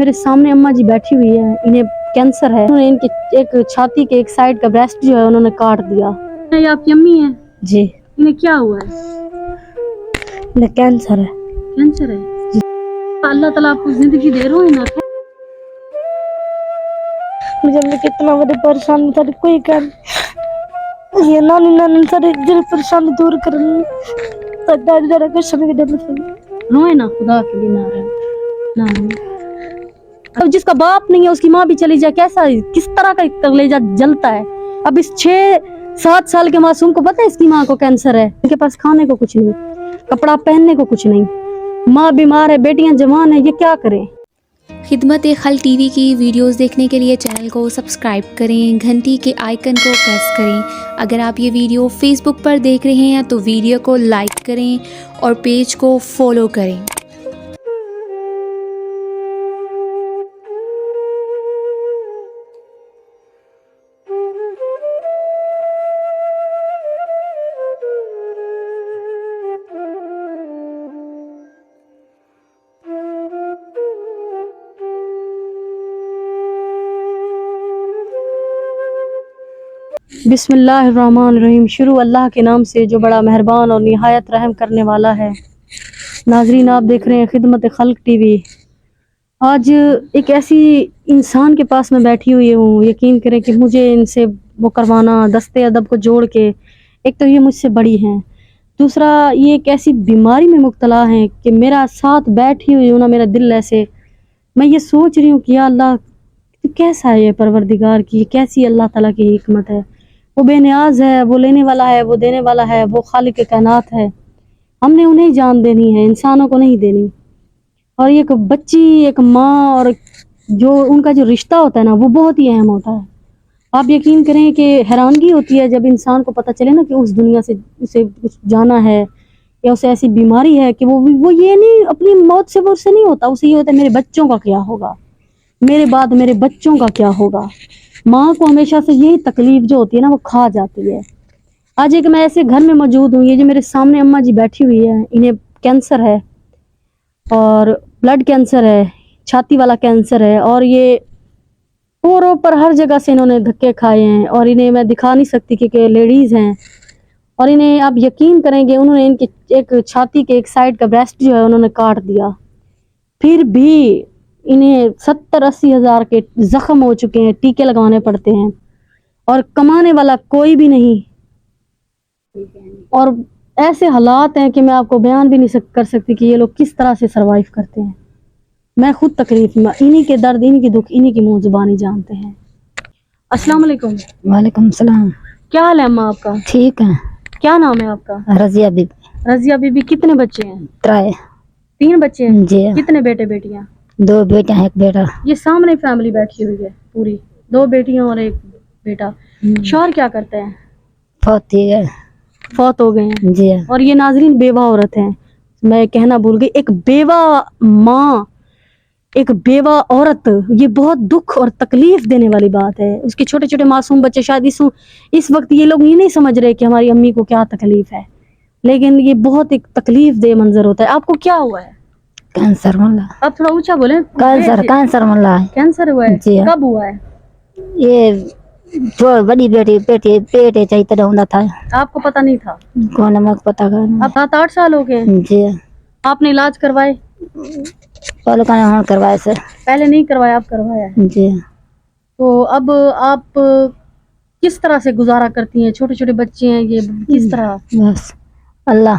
मेरे सामने अम्मा जी बैठी हुई है, इन्हें कैंसर है। उन्होंने इनकी एक छाती के एक साइड का ब्रेस्ट जो है उन्होंने काट दिया। ये आपकी अम्मी है जी। इन्हें क्या हुआ है? इन्हें कैंसर है। कैंसर है जी। अल्लाह ताला आपको जिंदगी दे रहा है ना। मुझे कितना बड़ी परेशानी था, कोई कर ये नानी सारे दिल परेशानी दूर करनी तो दादी दादा को समझ देना चाहिए। रोए ना, खुदा के लिए ना रोए, ना रोए। अब जिसका बाप नहीं है उसकी माँ भी चली जाए, कैसा किस तरह का कलेजा जलता है। अब इस 6-7 साल के मासूम को पता है इसकी माँ को कैंसर है। इनके पास खाने को कुछ नहीं, कपड़ा पहनने को कुछ नहीं, माँ बीमार है, बेटियां जवान है, ये क्या करें। खिदमत-ए-खल्क टीवी की वीडियोस देखने के लिए चैनल को सब्सक्राइब करें, घंटी के आइकन को प्रेस करें। अगर आप ये वीडियो फेसबुक पर देख रहे हैं तो वीडियो को लाइक करें और पेज को फॉलो करें। बिस्मिल्लाहिर्रहमानिर्रहीम। शुरू अल्लाह के नाम से जो बड़ा मेहरबान और निहायत रहम करने वाला है। नाजरीन, आप देख रहे हैं खिदमत खल्क टीवी। आज एक ऐसी इंसान के पास मैं बैठी हुई हूँ, यकीन करें कि मुझे इनसे वो करवाना, दस्ते अदब को जोड़ के, एक तो ये मुझसे बड़ी हैं, दूसरा ये एक ऐसी बीमारी में मुब्तला हैं कि मेरा साथ बैठी हुई हूँ ना, मेरा दिल ऐसे, मैं ये सोच रही हूँ कि या अल्लाह तो कैसा है ये परवरदिगार की, कैसी अल्लाह ताला की हिकमत है। वो बेनियाज है, वो लेने वाला है, वो देने वाला है, वो खालिक कायनात है। हमने उन्हें जान देनी है, इंसानों को नहीं देनी। और एक बच्ची, एक माँ और जो उनका जो रिश्ता होता है ना, वो बहुत ही अहम होता है। आप यकीन करें कि हैरानगी होती है जब इंसान को पता चले ना कि उस दुनिया से उसे कुछ जाना है या उसे ऐसी बीमारी है कि वो ये नहीं, अपनी मौत से वो उससे नहीं होता, उसे ये होता है मेरे बच्चों का क्या होगा, मेरे बाद मेरे बच्चों का क्या होगा। माँ को हमेशा से यही तकलीफ जो होती है ना वो खा जाती है। आज एक मैं ऐसे घर में मौजूद हूँ, ये जो मेरे सामने अम्मा जी बैठी हुई है, इन्हें कैंसर है और ब्लड कैंसर है, छाती वाला कैंसर है, और ये पोरों पर हर जगह से इन्होंने धक्के खाए हैं। और इन्हें मैं दिखा नहीं सकती क्योंकि लेडीज़ हैं। और इन्हें आप यकीन करेंगे उन्होंने इनकी एक छाती के एक साइड का ब्रेस्ट जो है उन्होंने काट दिया, फिर भी इन्हें 70-80 हज़ार के ज़ख्म हो चुके हैं, टीके लगवाने पड़ते हैं और कमाने वाला कोई भी नहीं। और ऐसे हालात हैं कि मैं आपको बयान भी नहीं कर सकती कि ये लोग किस तरह से सरवाइव करते हैं। मैं खुद तकलीफ में, इन्हीं के दर्द, इन्हीं के दुख, इन्हीं की मुँह ज़ुबानी जानते हैं। अस्सलाम वालेकुम। वालेकुम सलाम। क्या हाल है अम्मा आपका? ठीक है। क्या नाम है आपका? रजिया बीबी। रजिया बीबी। कितने बच्चे हैं? 3 बच्चे हैं जी। कितने बेटे बेटियां? 2 बेटे हैं, 1 बेटा। ये सामने फैमिली बैठी हुई है पूरी, 2 बेटियां और 1 बेटा। शौहर क्या करते हैं? फौत हो गए हैं जी। और ये नाजरीन बेवा औरत हैं, मैं कहना भूल गई। एक बेवा माँ, एक बेवा औरत, ये बहुत दुख और तकलीफ देने वाली बात है। उसके छोटे छोटे मासूम बच्चे, शायद इस वक्त ये लोग ये नहीं समझ रहे कि हमारी अम्मी को क्या तकलीफ है, लेकिन ये बहुत एक तकलीफ दे मंजर होता है। आपको क्या हुआ है? कैंसर मल्ला। आप थोड़ा ऊंचा बोले। कैंसर मल्ला है। कैंसर हुआ है जी। कब हुआ है? ये जो बड़ी बेटी पेट चाहिए तरह होता था। आपको पता नहीं था? कौन नमक पता करना। अब 7-8 साल हो गए। जी। आपने इलाज करवाए? पहले करवाए से। पहले नहीं करवाया, आप करवाया है। जी। तो अब आप किस तरह से गुजारा करती हैं? छोटे छोटे बच्चे हैं, ये किस तरह? बस अल्लाह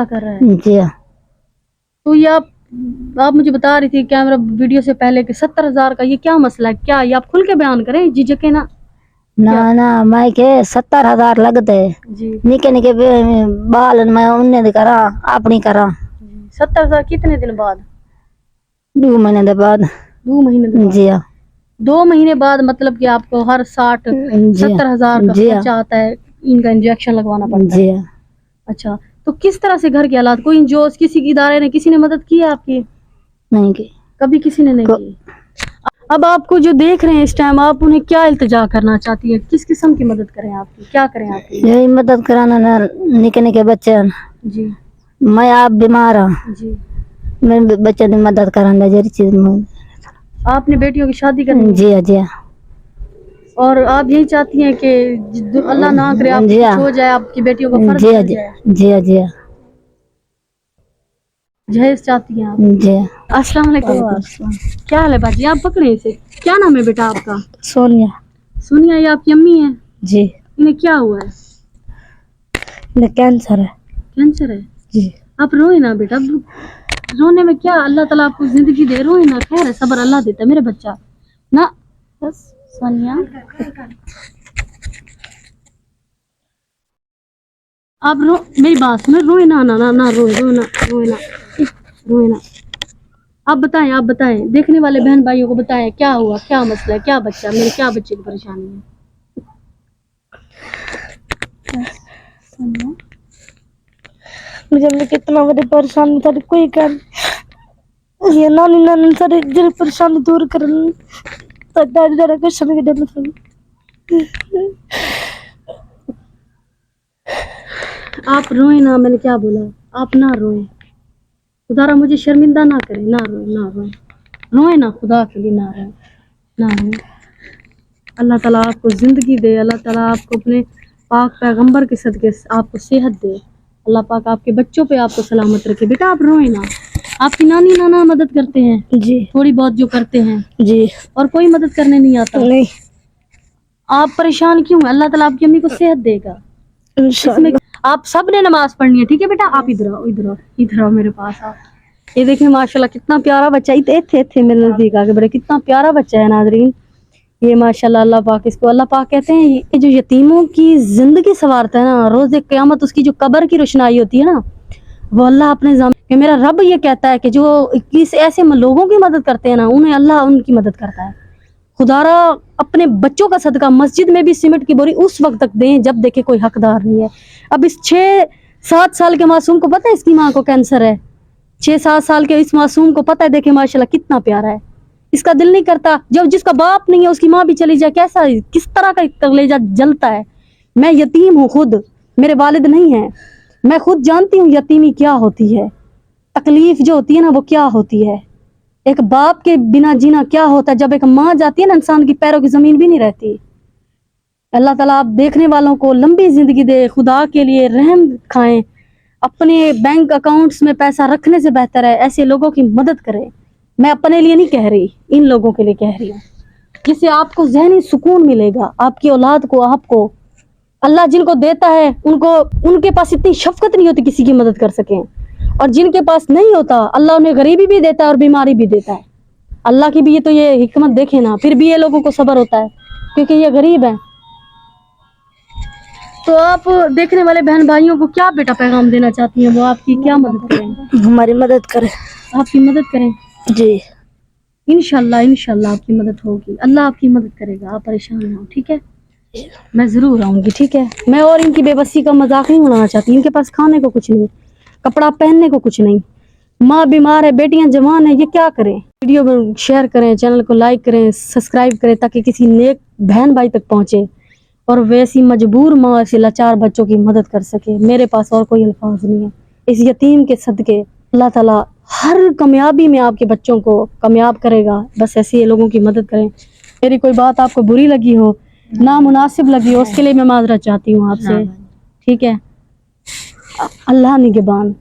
कर रहा है। जी। तो ये आप मुझे बता रही थी कैमरा वीडियो से पहले कि 70,000 का ये क्या मसला है? क्या ये आप खुल के बयान करें, झिझके ना। ना मैं के 70,000 लगते जी। निके निके बाल मैं उन्हें करा अपनी करा। 70,000 कितने दिन बाद? 2 महीने बाद। 2 महीने जी। 2 महीने बाद, मतलब कि आपको हर 60-70,000 का खर्चा आता है, इनका इंजेक्शन लगवाना पड़ता है। अच्छा, तो किस तरह से घर के हालात, कोई जो किसी इदारे ने, किसी ने मदद की है आपकी? नहीं की, कभी किसी ने नहीं की। अब आपको जो देख रहे हैं इस टाइम, आप उन्हें क्या इल्तिजा करना चाहती है? किस किस्म की मदद करें आपकी, क्या करें आपकी? यही मदद कराना ना, निके निके बच्चे जी। मैं आप बीमार हूँ जी। میں بچے نے مدد کرنا جری چیز میں आपने बेटियों की शादी करनी है جی ہاں جی ہاں और आप यही चाहती हैं कि अल्लाह ना करे आप जी कुछ हाँ। हो जाए आपकी बेटियों को फर्ज جی ہاں पड़ جی जाए جی ہاں جی ہاں जहेज चाहती हैं आप جی ہاں अस्सलाम वालेकुम क्या हाल है बाजी आप पकड़े इसे क्या नाम है बेटा आपका سونیا सोनिया ये आपकी अम्मी है جی इन्हें क्या हुआ है انہیں کینسر ہے कैंसर है جی आप रोए ना बेटा रोने में क्या अल्लाह ताला आपको जिंदगी दे रोए ना खैर है सब्र अल्लाह देता है मेरे बच्चा ना बस सोनिया आप रो मेरी बात सुनो रोए ना ना ना ना रोए रोए ना रोए ना रोए ना आप बताएं देखने वाले बहन भाइयों को बताएं क्या हुआ क्या मसला है क्या बच्चा मेरे क्या बच्चे की परेशानी है सोनिया مجھے میں کتنا بڑی پریشانی تھا کوئی کر یہ نانی نانی ساری دل پریشانی دور کرن تو دادی دادا کچھ نہیں دینا تھا आप रोए ना मैंने क्या बोला आप ना रोए खुदा मुझे शर्मिंदा ना करे ना रोए रोए ना खुदा के लिए ना रोए ना रोए अल्लाह ताला आपको ज़िंदगी दे अल्लाह ताला आपको अपने पाक पैगंबर के सदके आपको सेहत दे अल्लाह पाक आपके बच्चों पे आपको सलामत रखे बेटा आप रोए ना आपकी नानी नाना मदद करते हैं جی थोड़ी बहुत जो करते हैं جی और कोई मदद करने नहीं आता نہیں आप परेशान क्यों हैं अल्लाह ताला आपकी अम्मी को सेहत देगा इसमें انشاءاللہ आप सब ने नमाज पढ़नी है ठीक है बेटा आप इधर आओ मेरे पास आओ ये देखिए माशाल्लाह कितना प्यारा बच्चा थे मेरे नजदीक आके बड़े कितना प्यारा बच्चा है नाजरीन ये माशाल्लाह अल्लाह पाक इसको अल्लाह पाक कहते हैं ये जो यतीमों की जिंदगी संवारता है ना रोज क़यामत उसकी जो कब्र की रोशनाई होती है ना वो अल्लाह अपने कि मेरा रब ये कहता है कि जो किस ऐसे लोगों की मदद करते हैं ना उन्हें अल्लाह उनकी मदद करता है खुदारा अपने बच्चों का सदका मस्जिद में भी सीमेंट की बोरी उस वक्त तक दें जब देखे कोई हकदार नहीं है अब इस 6-7 साल के मासूम को पता है इसकी माँ को कैंसर है 6-7 साल के इस मासूम को पता है देखे माशाल्लाह कितना प्यारा है इसका दिल नहीं करता जब जिसका बाप नहीं है उसकी माँ भी चली जाए कैसा किस तरह का कलेजा जलता है मैं यतीम हूँ खुद मेरे वालिद नहीं है मैं खुद जानती हूँ यतीमी क्या होती है तकलीफ जो होती है ना वो क्या होती है एक बाप के बिना जीना क्या होता है जब एक माँ जाती है ना इंसान की पैरों की जमीन भी नहीं रहती अल्लाह ताला आप देखने वालों को लंबी जिंदगी दे खुदा के लिए रहम खाएं अपने बैंक अकाउंट्स में पैसा रखने से बेहतर है ऐसे लोगों की मदद करें मैं अपने लिए नहीं कह रही इन लोगों के लिए कह रही हूँ जिससे आपको ज़हनी सुकून मिलेगा आपकी औलाद को आपको अल्लाह जिनको देता है उनको उनके पास इतनी शफकत नहीं होती किसी की मदद कर सकें और जिनके पास नहीं होता अल्लाह उन्हें गरीबी भी देता है और बीमारी भी देता है अल्लाह की भी ये तो ये हिकमत देखे ना फिर भी ये लोगों को सब्र होता है क्योंकि ये गरीब हैं तो आप देखने वाले बहन भाइयों को क्या बेटा पैगाम देना चाहती हैं वो आपकी क्या मदद करें ہماری مدد کرے आपकी मदद करें جی इंशाल्लाह आपकी मदद होगी अल्लाह आपकी मदद करेगा आप परेशान ना हो ठीक है मैं ज़रूर आऊँगी ठीक है मैं और इनकी बेबसी का मजाक नहीं उड़ाना चाहती इनके पास खाने को कुछ नहीं कपड़ा पहनने को कुछ नहीं माँ बीमार है बेटियां जवान है ये क्या करें वीडियो में शेयर करें चैनल को लाइक करें सब्सक्राइब करें ताकि किसी नेक बहन भाई तक पहुँचे और वैसी मजबूर माँ ऐसे लाचार बच्चों की मदद कर सके मेरे पास और कोई अल्फाज नहीं है इस यतीम के सदके अल्लाह ताला हर कामयाबी में आपके बच्चों को कामयाब करेगा बस ऐसे लोगों की मदद करें मेरी कोई बात आपको बुरी लगी हो नामुनासिब लगी हो उसके लिए मैं माजरत चाहती हूँ आपसे ठीक है अल्लाह निगहबान